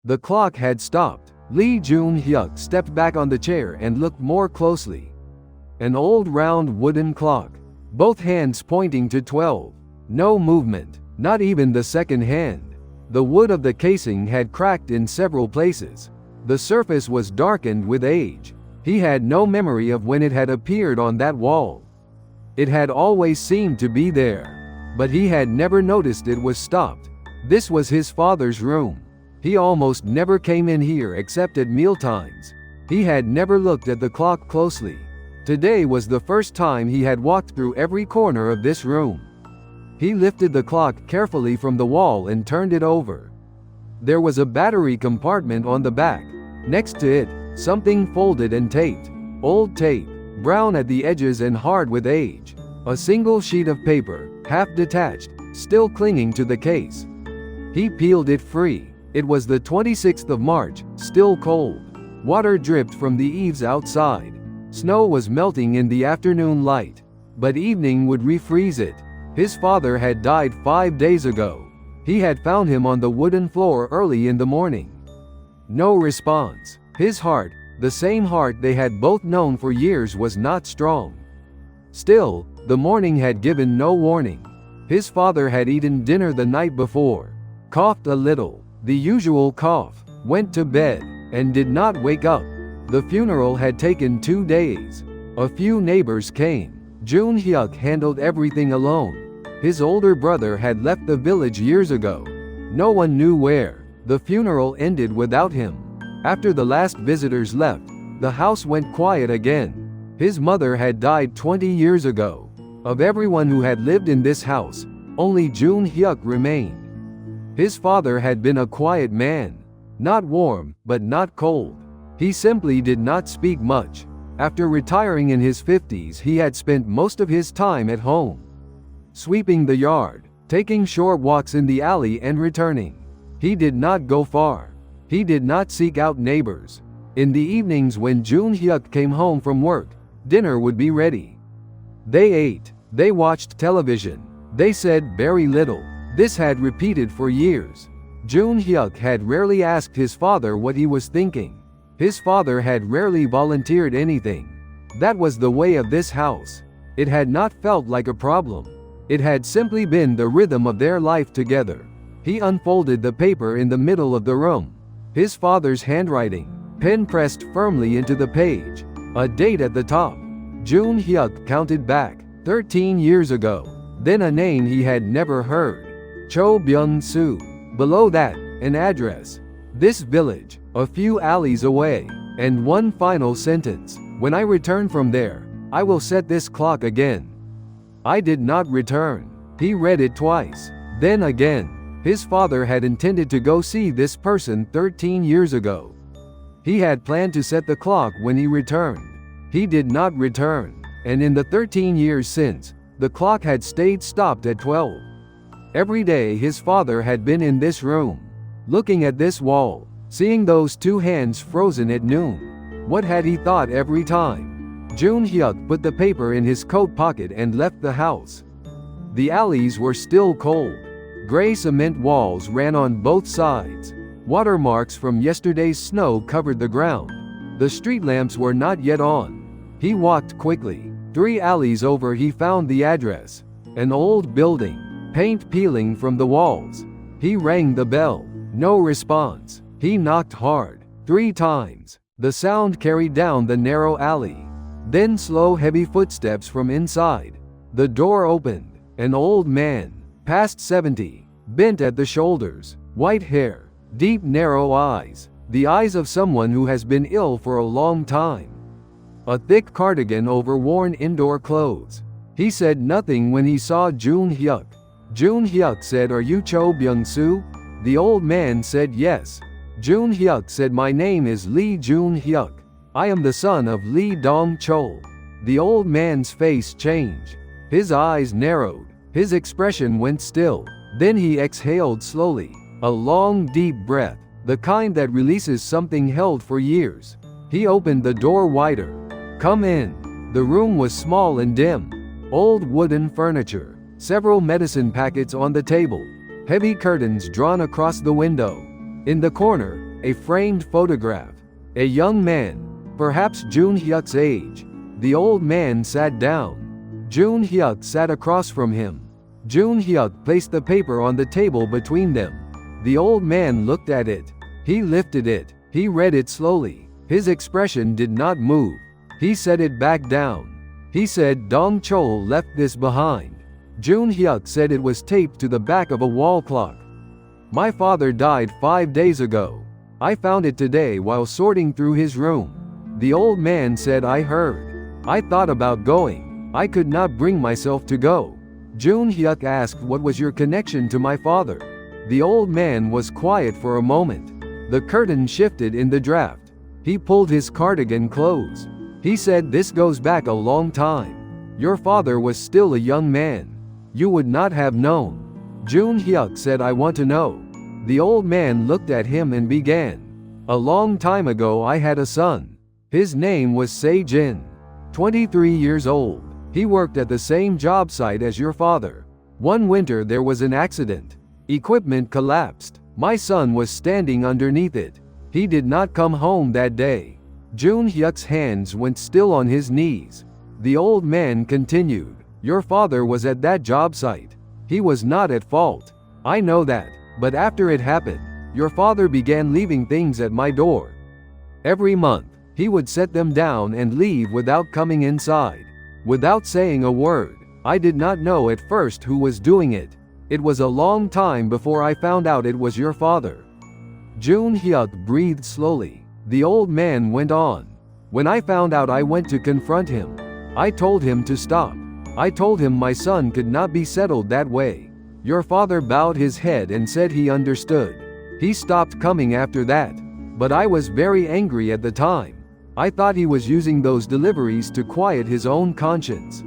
The clock had stopped. Lee Jun-hyuk stepped back on the chair and looked more closely. An old round wooden clock, both hands pointing to 12. No movement, not even the second hand. The wood of the casing had cracked in several places. The surface was darkened with age. He had no memory of when it had appeared on that wall. It had always seemed to be there, but he had never noticed it was stopped. This was his father's room. He almost never came in here except at mealtimes. He had never looked at the clock closely. Today was the first time he had walked through every corner of this room. He lifted the clock carefully from the wall and turned it over. There was a battery compartment on the back. Next to it, something folded and taped. Old tape, brown at the edges and hard with age. A single sheet of paper, half detached, still clinging to the case. He peeled it free. It was the 26th of March, still cold. Water dripped from the eaves outside. Snow was melting in the afternoon light, but evening would refreeze it. His father had died 5 days ago. He had found him on the wooden floor early in the morning. No response. His heart, the same heart they had both known for years, was not strong. Still, the morning had given no warning. His father had eaten dinner the night before, coughed a little, the usual cough, went to bed, and did not wake up. The funeral had taken 2 days. A few neighbors came. Jun-hyuk handled everything alone. His older brother had left the village years ago. No one knew where. The funeral ended without him. After the last visitors left, the house went quiet again. His mother had died 20 years ago. Of everyone who had lived in this house, only Jun-hyuk remained. His father had been a quiet man. Not warm, but not cold. He simply did not speak much. After retiring in his 50s, he had spent most of his time at home, sweeping the yard, taking short walks in the alley and returning. He did not go far. He did not seek out neighbors. In the evenings when Jun-hyuk came home from work, dinner would be ready. They ate. They watched television. They said very little. This had repeated for years. Jun-hyuk had rarely asked his father what he was thinking. His father had rarely volunteered anything. That was the way of this house. It had not felt like a problem. It had simply been the rhythm of their life together. He unfolded the paper in the middle of the room. His father's handwriting, pen pressed firmly into the page. A date at the top. Jun-hyuk counted back, 13 years ago. Then a name he had never heard. Cho Byung-soo. Below that, an address. This village, a few alleys away. And one final sentence. When I return from there, I will set this clock again. I did not return. He read it twice. Then again. His father had intended to go see this person 13 years ago. He had planned to set the clock when he returned. He did not return. And in the 13 years since, the clock had stayed stopped at 12. Every day his father had been in this room, looking at this wall, seeing those 2 hands frozen at noon. What had he thought every time? Jun-hyuk put the paper in his coat pocket and left the house. The alleys were still cold. Gray cement walls ran on both sides. Watermarks from yesterday's snow covered the ground. The street lamps were not yet on. He walked quickly. 3 alleys over he found the address. An old building, paint peeling from the walls. He rang the bell. No response. He knocked hard, 3 times. The sound carried down the narrow alley. Then slow heavy footsteps from inside. The door opened. An old man, past 70, bent at the shoulders, white hair, deep narrow eyes, the eyes of someone who has been ill for a long time. A thick cardigan over worn indoor clothes. He said nothing when he saw Jun-hyuk. Jun-hyuk said, "Are you Cho Byung-soo?" The old man said yes. Jun-hyuk said, "My name is Lee Jun-hyuk. I am the son of Lee Dong-chol." The old man's face changed. His eyes narrowed. His expression went still. Then he exhaled slowly. A long deep breath, the kind that releases something held for years. He opened the door wider. "Come in." The room was small and dim. Old wooden furniture. Several medicine packets on the table. Heavy curtains drawn across the window. In the corner, A framed photograph. A young man, perhaps Jun Hyuk's age. The old man sat down. Jun Hyuk sat across from him. Jun Hyuk placed the paper on the table between them. The old man looked at it. He lifted it. He read it slowly. His expression did not move. He set it back down. He said Dong Chol left this behind. Jun Hyuk said it was taped to the back of a wall clock. My father died 5 days ago. I found it today while sorting through his room. The old man said I heard. I thought about going. I could not bring myself to go. Jun Hyuk asked what was your connection to my father. The old man was quiet for a moment. The curtain shifted in the draft. He pulled his cardigan close. He said this goes back a long time. Your father was still a young man. You would not have known. Jun Hyuk said I want to know. The old man looked at him and began. A long time ago I had a son. His name was Se-jin. 23 years old. He worked at the same job site as your father. One winter there was an accident. Equipment collapsed. My son was standing underneath it. He did not come home that day. Jun Hyuk's hands went still on his knees. The old man continued. Your father was at that job site. He was not at fault. I know that. But after it happened, your father began leaving things at my door. Every month, he would set them down and leave without coming inside. Without saying a word. I did not know at first who was doing it. It was a long time before I found out it was your father. Jun Hyuk breathed slowly. The old man went on. When I found out I went to confront him. I told him to stop. I told him my son could not be settled that way. Your father bowed his head and said he understood. He stopped coming after that. But I was very angry at the time. I thought he was using those deliveries to quiet his own conscience.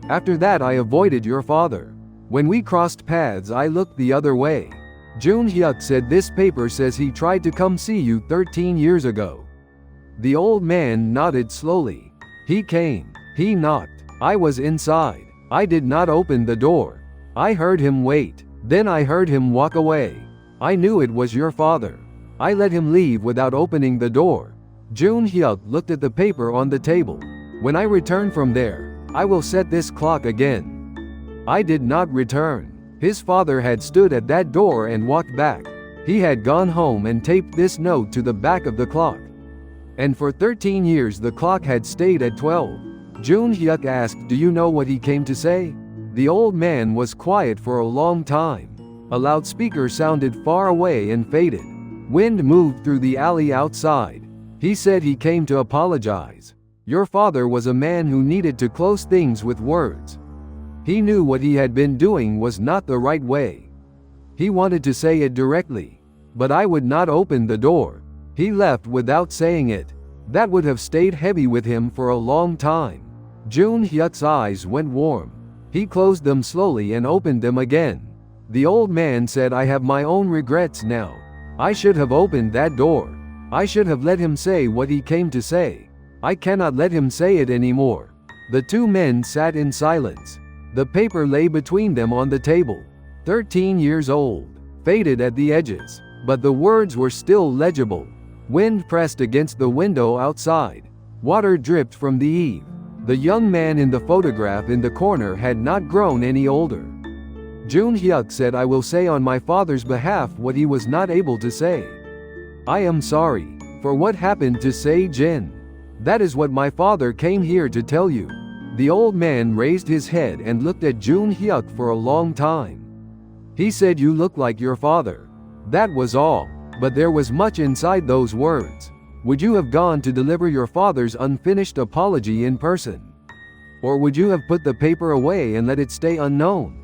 After that I avoided your father. When we crossed paths I looked the other way. Jun Hyuk said this paper says he tried to come see you 13 years ago. The old man nodded slowly. He came. He knocked. I was inside. I did not open the door. I heard him wait. Then I heard him walk away. I knew it was your father. I let him leave without opening the door. Jun Hyuk looked at the paper on the table. When I return from there, I will set this clock again. I did not return. His father had stood at that door and walked back. He had gone home and taped this note to the back of the clock. And for 13 years the clock had stayed at 12. Jun Hyuk asked, do you know what he came to say? The old man was quiet for a long time. A loudspeaker sounded far away and faded. Wind moved through the alley outside. He said he came to apologize. Your father was a man who needed to close things with words. He knew what he had been doing was not the right way. He wanted to say it directly. But I would not open the door. He left without saying it. That would have stayed heavy with him for a long time. Jun Hyuk's eyes went warm. He closed them slowly and opened them again. The old man said I have my own regrets now. I should have opened that door. I should have let him say what he came to say. I cannot let him say it anymore. The two men sat in silence. The paper lay between them on the table. 13 years old. Faded at the edges. But the words were still legible. Wind pressed against the window outside. Water dripped from the eave. The young man in the photograph in the corner had not grown any older. Jun Hyuk said I will say on my father's behalf what he was not able to say. I am sorry for what happened to Se-jin. That is what my father came here to tell you. The old man raised his head and looked at Jun Hyuk for a long time. He said you look like your father. That was all, but there was much inside those words. Would you have gone to deliver your father's unfinished apology in person? Or would you have put the paper away and let it stay unknown?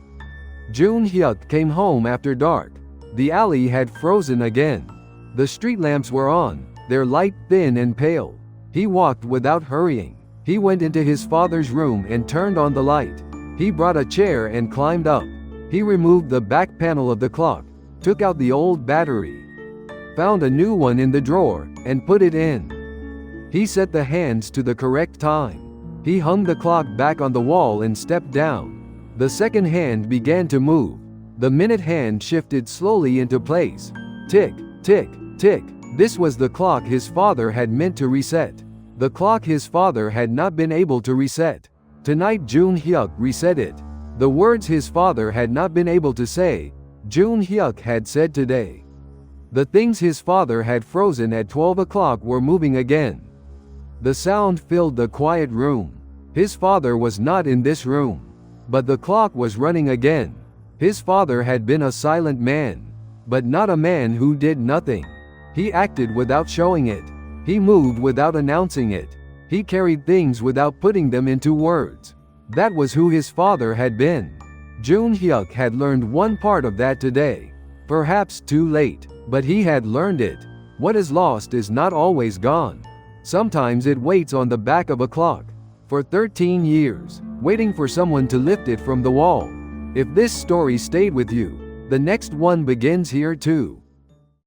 Jun Hyuk came home after dark. The alley had frozen again. The street lamps were on, their light thin and pale. He walked without hurrying. He went into his father's room and turned on the light. He brought a chair and climbed up. He removed the back panel of the clock, took out the old battery, found a new one in the drawer, and put it in. He set the hands to the correct time. He hung the clock back on the wall and stepped down. The second hand began to move. The minute hand shifted slowly into place. Tick, tick, tick. This was the clock his father had meant to reset. The clock his father had not been able to reset. Tonight Jun Hyuk reset it. The words his father had not been able to say, Jun Hyuk had said today. The things his father had frozen at 12 o'clock were moving again. The sound filled the quiet room. His father was not in this room. But the clock was running again. His father had been a silent man. But not a man who did nothing. He acted without showing it. He moved without announcing it. He carried things without putting them into words. That was who his father had been. Jun Hyuk had learned one part of that today. Perhaps too late, but he had learned it. What is lost is not always gone. Sometimes it waits on the back of a clock. For 13 years, waiting for someone to lift it from the wall. If this story stayed with you, the next one begins here too.